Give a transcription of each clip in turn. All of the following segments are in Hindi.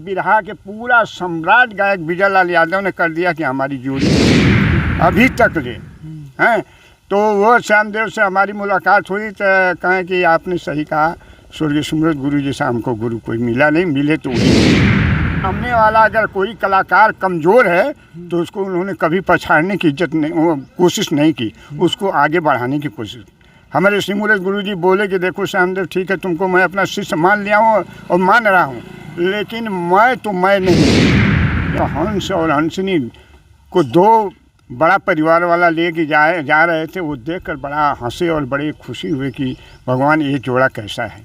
बिरहा के पूरा सम्राट गायक विजय लाल यादव ने कर दिया कि हमारी जोड़ी अभी तक ले हैं। तो वो श्यामदेव से हमारी मुलाकात हुई तो कहें कि आपने सही कहा, स्वर्गीय सुमरत गुरु जैसा हमको गुरु कोई मिला नहीं, मिले तो सामने वाला अगर कोई कलाकार कमज़ोर है तो उसको उन्होंने कभी पछाड़ने की कोशिश नहीं की, उसको आगे बढ़ाने की कोशिश। हमारे सिमरत गुरु जी बोले कि देखो श्यामदेव ठीक है, तुमको मैं अपना शिष्य मान लिया हूँ और मान रहा हूँ, लेकिन मैं नहीं। तो हंस और हंसनी को दो बड़ा परिवार वाला लेके जा रहे थे, वो देखकर बड़ा हंसे और बड़ी खुशी हुई कि भगवान ये जोड़ा कैसा है।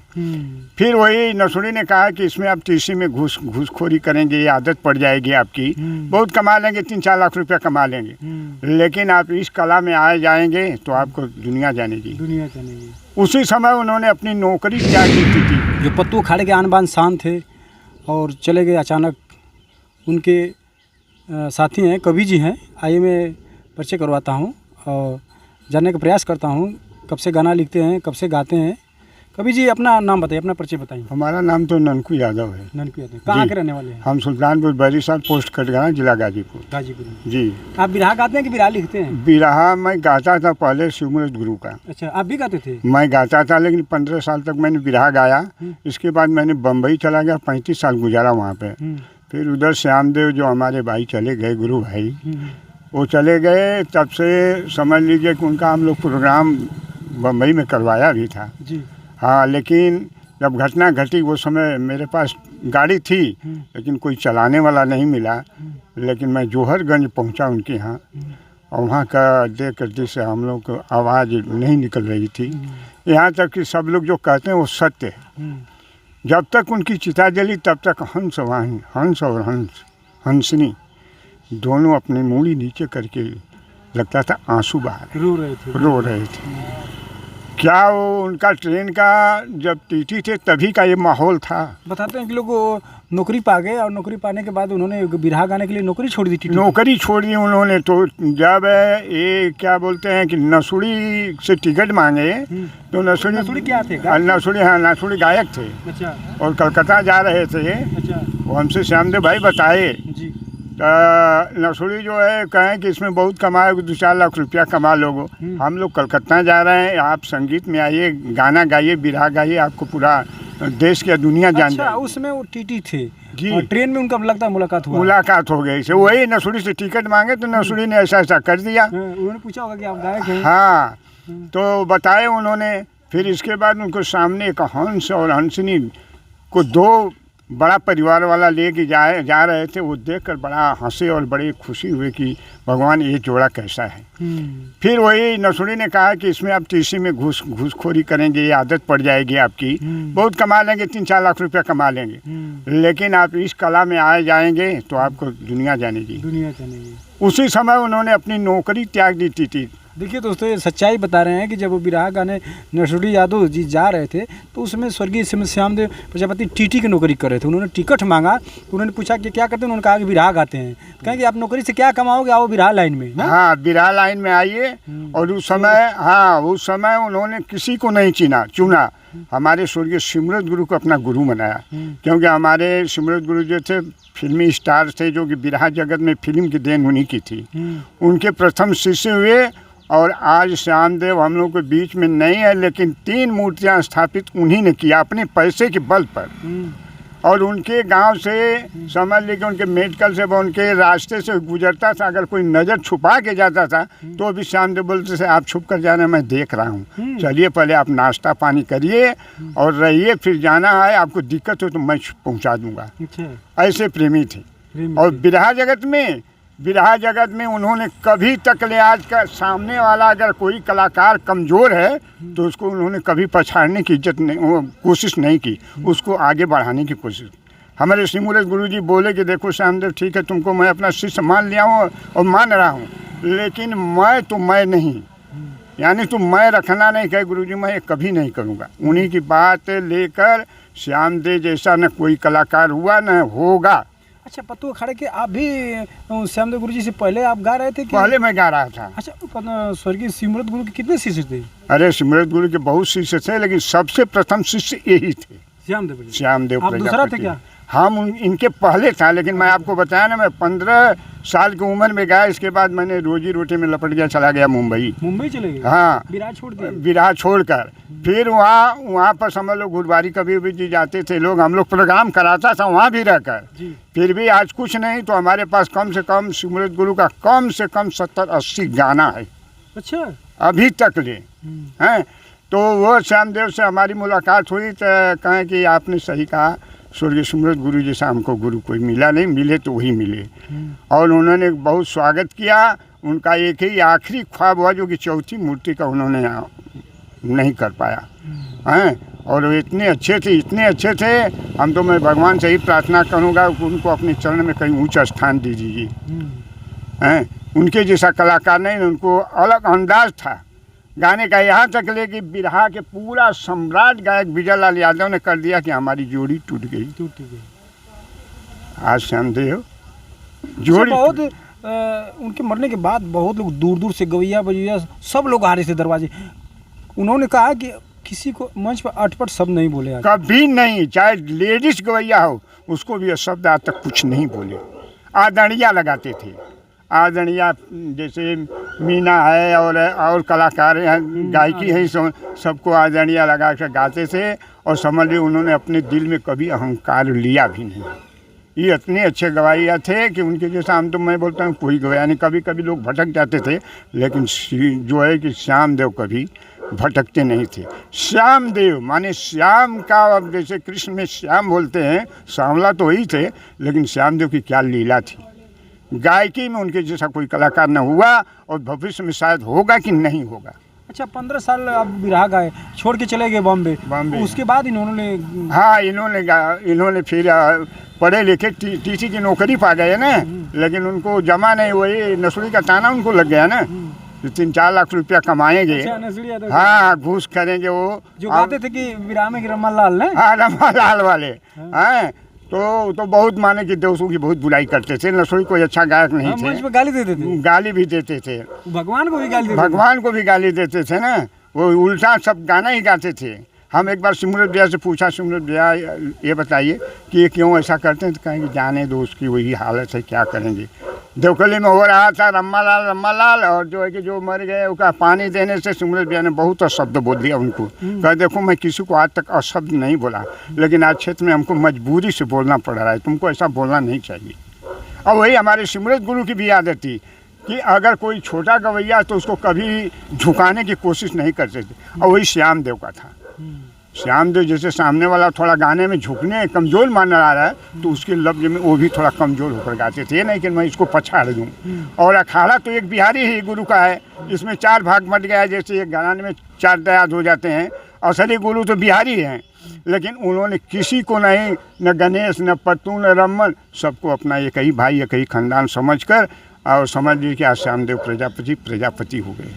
फिर वही नसुड़ी ने कहा कि इसमें आप टीसी में घूसखोरी करेंगे, ये आदत पड़ जाएगी आपकी, बहुत कमा लेंगे, 3-4 लाख रुपया कमा लेंगे, लेकिन आप इस कला में आ जाएंगे तो आपको दुनिया जानेगी। उसी समय उन्होंने अपनी नौकरी त्याग दी थी। जो पत्तू अखाड़े के आन बान शान थे और चले गए अचानक, उनके साथी हैं कवि जी हैं, आइए मैं परिचय करवाता हूँ और जानने का प्रयास करता हूँ कब से गाना लिखते हैं, कब से गाते हैं। कवि जी अपना नाम बताइए, अपना परिचय बताइए। हमारा नाम तो ननकू यादव है। ननकू यादव कहाँ के रहने वाले हैं? हम सुल्तानपुर बहरीसाल पोस्ट कटगाना, जिला गाजीपुर। जी। आप बिरहा गाते हैं कि बिरहा लिखते हैं? बिरहा मैं गाता था पहले सिमरत गुरु का। अच्छा, आप भी गाते थे? मैं गाता था, लेकिन 15 साल तक मैंने बिरहा गाया। इसके बाद मैंने बम्बई चला गया, 35 साल गुजारा वहाँ पे। फिर उधर श्यामदेव जो हमारे भाई चले गए, गुरु भाई, वो चले गए, तब से समझ लीजिए कि उनका हम लोग प्रोग्राम बम्बई में करवाया भी था जी। हाँ, लेकिन जब घटना घटी वो समय मेरे पास गाड़ी थी, लेकिन कोई चलाने वाला नहीं मिला। लेकिन मैं जोहरगंज पहुंचा उनके यहाँ, और वहाँ का देख कर से हम लोग को आवाज़ नहीं निकल रही थी। यहाँ तक कि सब लोग जो कहते हैं वो सत्य है। जब तक उनकी चिता जली तब तक हंस और हंसनी दोनों अपनी मूड़ी नीचे करके लगता था आंसू बहा रो रहे थे। क्या वो उनका ट्रेन का जब टीटी थे तभी का ये माहौल था। बताते हैं कि लोग नौकरी पा गए और नौकरी पाने के बाद उन्होंने बिरहा गाने के लिए नौकरी छोड़ दी। नौकरी छोड़ दी उन्होंने। तो जब ये क्या बोलते हैं कि नसुड़ी से टिकट मांगे तो नसुड़ी क्या थे? नसुड़ी गायक थे। अच्छा। और कलकत्ता जा रहे थे। अच्छा। वो हमसे श्यामदेव भाई बताए जी। नसुड़ी जो है कहें कि इसमें बहुत कमाओगे, 2-4 लाख रुपया कमा लोगे। हम लोग कलकत्ता जा रहे हैं, आप संगीत में आइए, गाना गाइए, बिरहा गाइए, आपको पूरा देश की दुनिया जान जाए। उसमें वो टीटी थे जी। और ट्रेन में उनका लगता है मुलाकात हो गई से वही नसुड़ी से टिकट मांगे तो नसुड़ी ने ऐसा कर दिया। उन्होंने पूछा होगा कि आप गायक हैं? हाँ, तो बताए उन्होंने। फिर इसके बाद उनको सामने एक हंस और हंसनी को दो बड़ा परिवार वाला लेके जा रहे थे, वो देखकर बड़ा हंसे और बड़ी खुशी हुई कि भगवान ये जोड़ा कैसा है। फिर वही नसुड़ी ने कहा कि इसमें आप टीसी में घूसखोरी करेंगे, ये आदत पड़ जाएगी आपकी, बहुत कमा लेंगे, 3-4 लाख रुपया कमा लेंगे, लेकिन आप इस कला में आ जाएंगे तो आपको दुनिया जानेगी। उसी समय उन्होंने अपनी नौकरी त्याग दी थी। देखिए दोस्तों, ये सच्चाई बता रहे हैं कि जब वो बिरहा गाने नसुड़ी यादव जी जा रहे थे तो उसमें स्वर्गीय श्यामदेव प्रजापति टीटी की नौकरी कर रहे थे। उन्होंने टिकट मांगा तो उन्होंने पूछा कि क्या करते हैं? उन्होंने कहा कि बिरहा गाते हैं। कहें कि आप नौकरी से क्या कमाओगे, आओ बिरहा लाइन में। हाँ, बिरहा लाइन में आइए। और उस समय उन्होंने किसी को नहीं चुना। हमारे स्वर्गीय सिमरत गुरु को अपना गुरु बनाया, क्योंकि हमारे सिमरत गुरु जो थे फिल्मी स्टार थे, जो कि बिरहा जगत में फिल्म की देन उन्हीं की थी। उनके प्रथम शिष्य हुए और आज श्यामदेव हम लोग के बीच में नहीं है, लेकिन 3 मूर्तियां स्थापित उन्हीं ने किया अपने पैसे के बल पर। और उनके गांव से समझ लीजिए उनके मेडिकल से उनके रास्ते से गुजरता था, अगर कोई नज़र छुपा के जाता था तो भी श्यामदेव बोलते थे आप छुप कर जाना, मैं देख रहा हूँ, चलिए पहले आप नाश्ता पानी करिए और रहिए, फिर जाना है, आपको दिक्कत हो तो मैं पहुँचा दूँगा। ऐसे प्रेमी थे। और बिरहा जगत में उन्होंने कभी तक ले आज का सामने वाला अगर कोई कलाकार कमज़ोर है तो उसको उन्होंने कभी पछाड़ने की कोशिश नहीं की, उसको आगे बढ़ाने की कोशिश। हमारे सिमरत गुरु जी बोले कि देखो श्यामदेव ठीक है, तुमको मैं अपना शिष्य मान लिया हूँ और मान रहा हूँ, लेकिन मैं नहीं, यानी तुम मैं रखना नहीं कहे गुरु जी, मैं कभी नहीं करूँगा। उन्हीं की बात लेकर श्यामदेव जैसा न कोई कलाकार हुआ न होगा। अच्छा, पत्तू अखाड़े के आप भी श्यामदेव गुरु जी से पहले आप गा रहे थे कि? पहले मैं गा रहा था। अच्छा, स्वर्गीय सिमरत गुरु के कितने शिष्य थे? अरे सिमरत गुरु के बहुत शिष्य थे, लेकिन सबसे प्रथम शिष्य यही थे, श्यामदेव। आप दूसरा थे क्या? इनके पहले था, लेकिन मैं आपको बताया ना, मैं 15 साल की उम्र में गया। इसके बाद मैंने रोजी रोटी में लपट गया, चला गया मुंबई चले गए। हाँ, बिरार छोड़ दिया। बिरार छोड़कर फिर वहाँ पर समझ लो गुरुवारी कभी भी जी जाते थे लोग, हम लोग प्रोग्राम कराता था वहाँ भी रहकर। फिर भी आज कुछ नहीं तो हमारे पास कम से कम सिमरत गुरु का कम से कम 70-80 गाना है। अच्छा, अभी तक ले हैं। तो वो श्यामदेव से हमारी मुलाकात हुई तो कहें कि आपने सही कहा, स्वर्गीय सिमरत गुरु जैसा हमको गुरु कोई मिला नहीं, मिले तो वही मिले। और उन्होंने बहुत स्वागत किया। उनका एक ही आखिरी ख्वाब हुआ जो कि चौथी मूर्ति का उन्होंने नहीं कर पाया हैं। और वो इतने अच्छे थे, इतने अच्छे थे। हम तो मैं भगवान से ही प्रार्थना करूँगा कि उनको अपने चरण में कहीं ऊंचा स्थान दीजिए हैं। उनके जैसा कलाकार नहीं, उनको अलग अंदाज था गाने का। यहाँ तक ले कि बिरहा के पूरा सम्राट गायक विजय लाल यादव ने कर दिया कि हमारी जोड़ी टूट गई। आज श्यामदेव जोड़ी बहुत उनके मरने के बाद बहुत लोग दूर दूर से गवैया बजैया सब लोग आ रहे थे दरवाजे। उन्होंने कहा कि किसी को मंच पर अटपट शब्द नहीं बोले आज। कभी नहीं, चाहे लेडीज गवैया हो उसको भी शब्द आज तक कुछ नहीं बोले। आदरणिया लगाते थे, आदरणिया जैसे मीना है और कलाकार हैं, गायकी है, सबको आदरणिया लगा कर गाते थे। और समझ लीजिए उन्होंने अपने दिल में कभी अहंकार लिया भी नहीं। ये इतने अच्छे गवैया थे कि उनके जैसा हम तो मैं बोलता हूँ कोई गवैया नहीं। कभी कभी लोग भटक जाते थे, लेकिन जो है कि श्यामदेव कभी भटकते नहीं थे। श्यामदेव माने श्याम का, अब जैसे कृष्ण में श्याम बोलते हैं, सांवला तो वही थे, लेकिन श्यामदेव की क्या लीला थी। गायकी में उनके जैसा कोई कलाकार न हुआ और भविष्य में शायद होगा कि नहीं होगा। अच्छा, 15 साल आप बिरहा गाए, छोड़ के चले गए बॉम्बे। उसके बाद इन्होंने हाँ, इन्होंने फिर पढ़े लिखे टीसी की नौकरी पा गए ना, लेकिन उनको जमा नहीं, वही नसुड़ी का ताना उनको लग गया ना। 3-4 लाख रुपया कमाएंगे। अच्छा, हाँ, घूस करेंगे। वो जो कहते थे कि विराह में रमन लाल ने, हाँ, रमन लाल वाले हैं। तो बहुत माने कि दोस्तों की बहुत बुराई करते थे। नसुड़ी कोई अच्छा गायक नहीं थे। मंच पे गाली देते थे, गाली भी देते थे। भगवान को भी गाली देते थे। भगवान को भी गाली देते थे ना। वो उल्टा सब गाना ही गाते थे। हम एक बार सिमरत भैया से पूछा, सिमरत भैया ये बताइए कि ये क्यों ऐसा करते हैं? तो कहेंगे जाने दो, उसकी वही हालत है, क्या करेंगे। देवकली में हो रहा था रम्मा लाल, और जो है कि जो मर गए उसका पानी देने से सिमरत भैया ने बहुत अशब्द बोल दिया उनको। कहा देखो मैं किसी को आज तक अशब्द नहीं बोला, लेकिन आज क्षेत्र में हमको मजबूरी से बोलना पड़ रहा है, तुमको ऐसा बोलना नहीं चाहिए। और वही हमारे सिमरत गुरु की भी आदत थी कि अगर कोई छोटा गवैया तो उसको कभी झुकाने की कोशिश नहीं करते थे। और वही श्यामदेव का था। श्यामदेव जैसे सामने वाला थोड़ा गाने में झुकने कमज़ोर मान आ रहा है तो उसके लफ्ज़ में वो भी थोड़ा कमज़ोर होकर गाते थे। ये नहीं कि मैं इसको पछाड़ दूँ। और अखाड़ा तो एक बिहारी ही गुरु का है, इसमें 4 भाग बट गया है। जैसे एक गाने में 4 दयाद हो जाते हैं। असली गुरु तो बिहारी हैं, लेकिन उन्होंने किसी को नहीं, न गणेश न पत्तू न रमन, सबको अपना एक ही भाई एक ही खानदान समझ कर, और समझ लीजिए कि आज श्यामदेव प्रजापति हो गए।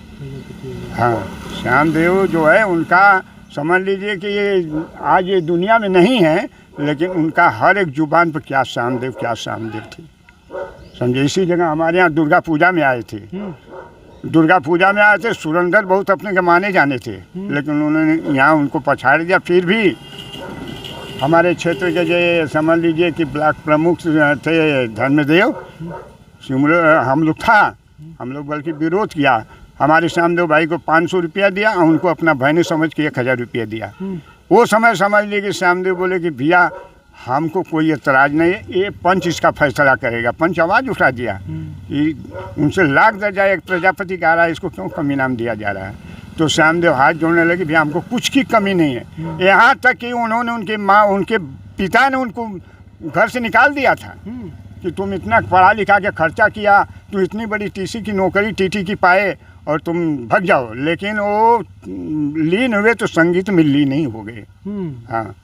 हाँ, श्यामदेव जो है उनका समझ लीजिए कि ये आज ये दुनिया में नहीं है, लेकिन उनका हर एक जुबान पर क्या श्यामदेव थे, समझे। इसी जगह हमारे यहाँ दुर्गा पूजा में आए थे। दुर्गा पूजा में आए थे, सुरंदर बहुत अपने के माने जाने थे, लेकिन उन्होंने यहाँ उनको पछाड़ दिया। फिर भी हमारे क्षेत्र के जो समझ लीजिए कि ब्लॉक प्रमुख थे धर्मदेव, हम लोग बल्कि विरोध किया। हमारे श्यामदेव भाई को 500 रुपया दिया और उनको अपना बहन समझ के 1000 रुपया दिया। वो समय समझ लिए कि श्यामदेव बोले कि भैया हमको कोई एतराज़ नहीं है, ये पंच इसका फैसला करेगा। पंच आवाज़ उठा दिया कि उनसे लाख दर्जा एक प्रजापति का आ रहा है, इसको क्यों कम इनाम दिया जा रहा है। तो श्यामदेव हाथ जोड़ने लगे, भैया हमको कुछ की कमी नहीं है। यहाँ तक कि उन्होंने उनके पिता ने उनको घर से निकाल दिया था कि तुम इतना पढ़ा लिखा के खर्चा किया, तुम इतनी बड़ी टीसी की नौकरी टीटी की पाए और तुम भग जाओ। लेकिन वो लीन हुए तो संगीत में लीन नहीं हो गए। हाँ,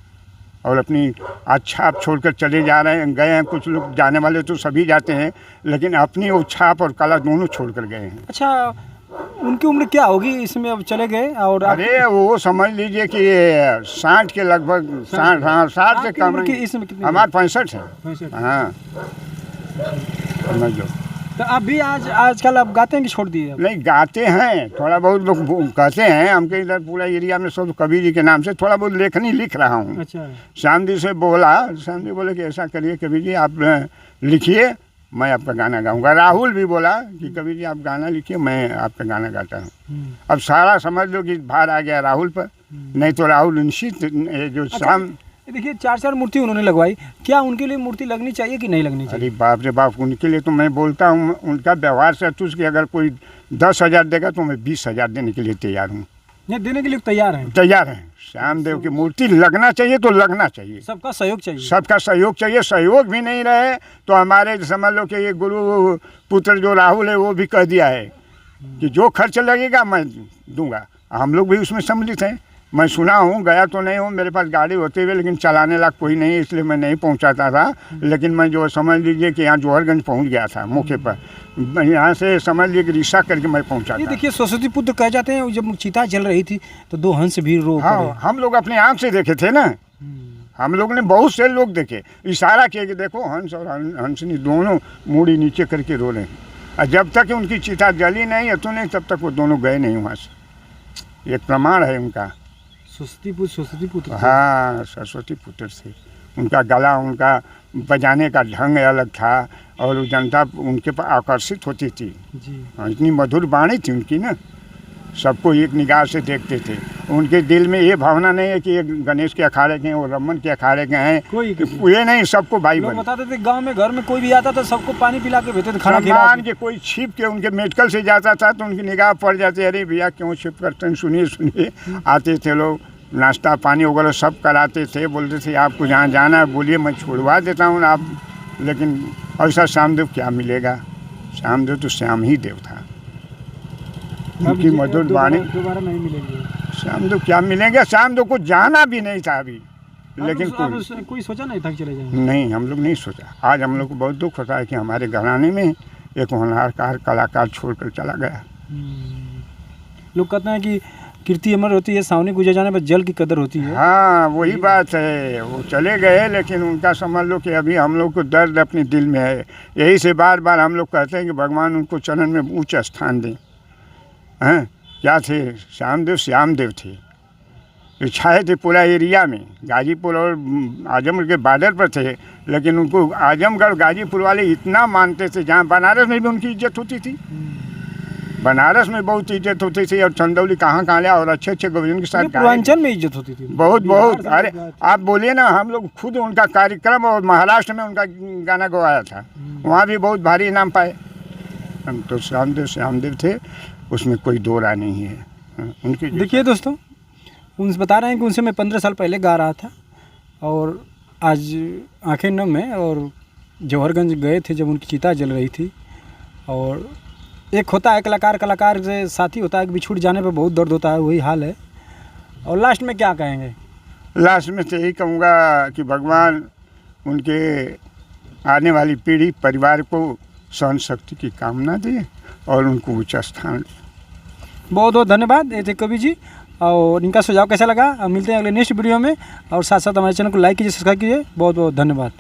और अपनी छाप छोड़कर चले जा रहे हैं, गए हैं। कुछ लोग जाने वाले तो सभी जाते हैं, लेकिन अपनी वो छाप और कला दोनों छोड़कर गए हैं। अच्छा, उनकी उम्र क्या होगी इसमें अब चले गए? और अरे वो समझ लीजिए कि 60 के लगभग, 60 से कम। इसमें कितनी? हमारे 65 है। हाँ, समझ लो। तो आप भी आजकल आप गाते हैं कि छोड़ दिए आप? नहीं, गाते हैं, थोड़ा बहुत लोग कहते हैं। हमके इधर पूरा एरिया में सब कबीर जी के नाम से थोड़ा बहुत लेखनी लिख रहा हूँ। अच्छा। श्याम जी से बोला, श्याम जी बोले कि ऐसा करिए कबीर जी, आप लिखिए, मैं आपका गाना गाऊंगा। राहुल भी बोला कि कबीर जी आप गाना लिखिए, मैं आपका गाना गाता हूँ। अब सारा समझ लो कि भार आ गया राहुल पर, नहीं तो राहुल निश्चित जो शाम। देखिए 4 मूर्ति उन्होंने लगवाई, क्या उनके लिए मूर्ति लगनी चाहिए कि नहीं लगनी चाहिए? अरे बाप रे बाप, उनके लिए तो मैं बोलता हूँ, उनका व्यवहार से तुझ कि अगर कोई 10,000 देगा तो मैं 20,000 देने के लिए तैयार हूँ। ये देने के लिए तैयार हैं? तैयार हैं। श्याम देव की मूर्ति लगना चाहिए तो लगना चाहिए, सबका सहयोग चाहिए। सबका सहयोग चाहिए। सहयोग भी नहीं रहे तो हमारे समझ लो कि ये गुरु पुत्र जो राहुल है वो भी कह दिया है कि जो खर्च लगेगा मैं दूंगा। हम लोग भी उसमें सम्मिलित हैं। मैं सुना हूँ, गया तो नहीं हूँ, मेरे पास गाड़ी होते हुए, लेकिन चलाने लायक कोई नहीं, इसलिए मैं नहीं पहुँचाता था। लेकिन मैं जो समझ लीजिए कि यहाँ जौहरगंज पहुँच गया था मौके पर, यहाँ से समझ लीजिए कि रिक्शा करके मैं पहुँचा ये था। देखिए सरस्वती पुत्र कह जाते हैं, जब चिता जल रही थी तो 2 हंस भी रो हाँ, पड़े। हम लोग अपने आँख से देखे थे ना, हम लोग ने बहुत से लोग देखे, इशारा किया कि देखो हंस और हंसनी दोनों मूड़ी नीचे करके रो रहे हैं। और जब तक उनकी चिता जली नहीं तो नहीं, तब तक वो दोनों गए नहीं वहाँ से। एक प्रमाण है उनका। सरस्वती पुत्र। हाँ, सरस्वती पुत्र थे। उनका गला, उनका बजाने का ढंग अलग था और जनता उनके पर आकर्षित होती थी जी। इतनी मधुर वाणी थी उनकी ना, सबको एक निगाह से देखते थे। उनके दिल में ये भावना नहीं है कि ये गणेश के अखाड़े के हैं, वो रमन के अखाड़े के हैं, ये नहीं, सबको भाई बने। बताते थे गांव में घर में कोई भी आता था सबको पानी पिला के भेजते थे, खाना खिला के। कोई छिप के उनके मेडिकल से जाता था तो उनकी निगाह पड़ जाती, अरे भैया क्यों छिप करते हैं, सुनिए सुनिए। आते थे लोग, नाश्ता पानी वगैरह सब कराते थे, बोलते थे आपको जहाँ जाना है बोलिए, मैं छोड़वा देता हूँ आप। लेकिन ऐसा श्यामदेव क्या मिलेगा, श्यामदेव तो श्याम ही देव था। उनकी मधुर वाणी दोबारा नहीं मिलेंगे। श्यामदेव क्या मिलेंगे, श्यामदेव को जाना भी नहीं था अभी, लेकिन कोई सोचा नहीं था कि चले जाएंगे। नहीं, हम लोग नहीं सोचा। आज हम लोग को बहुत दुख होता है कि हमारे घराने में एक होनहार कलाकार छोड़कर चला गया। लोग कहते हैं कि कीर्ति अमर होती है, सावनी गुजर जाने पर जल की कदर होती है। हाँ, वही बात है। वो चले गए, लेकिन उनका समझ लो कि अभी हम लोग को दर्द अपने दिल में है। यही से बार बार हम लोग कहते हैं कि भगवान उनको चरण में ऊँच स्थान दें। हैं, क्या थे श्याम देव थे, छाए थे पूरा एरिया में। गाजीपुर और आजमगढ़ के बॉर्डर पर थे, लेकिन उनको आजमगढ़ गाजीपुर वाले इतना मानते थे। जहाँ बनारस में भी उनकी इज्जत होती थी, बनारस में बहुत इज्जत होती थी, और चंदौली कहाँ लिया, और अच्छे अच्छे गोविंद के साथ पूर्वांचल में इज्जत होती थी बहुत बहुत। अरे आप बोलिए ना, हम लोग खुद उनका कार्यक्रम और महाराष्ट्र में उनका गाना गवाया था, वहाँ भी बहुत भारी इनाम पाए। हम तो श्यामदेव थे, उसमें कोई दो राय नहीं है उनकी। देखिए दोस्तों, उनसे बता रहे हैं कि उनसे मैं 15 साल पहले गा रहा था, और आज आंखें नम है। और जौहरगंज गए थे जब उनकी चिता जल रही थी। और एक होता है कलाकार से साथी होता है कि छूट जाने पर बहुत दर्द होता है, वही हाल है। और लास्ट में क्या कहेंगे? लास्ट में तो यही कहूँगा कि भगवान उनके आने वाली पीढ़ी परिवार को सहन शक्ति की कामना दे और उनको ऊँचा स्थान दे। बहुत बहुत धन्यवाद। ये थे कवि जी, और इनका सुझाव कैसा लगा मिलते हैं अगले नेक्स्ट वीडियो में। और साथ साथ हमारे चैनल को लाइक कीजिए, सब्सक्राइब कीजिए। बहुत बहुत धन्यवाद।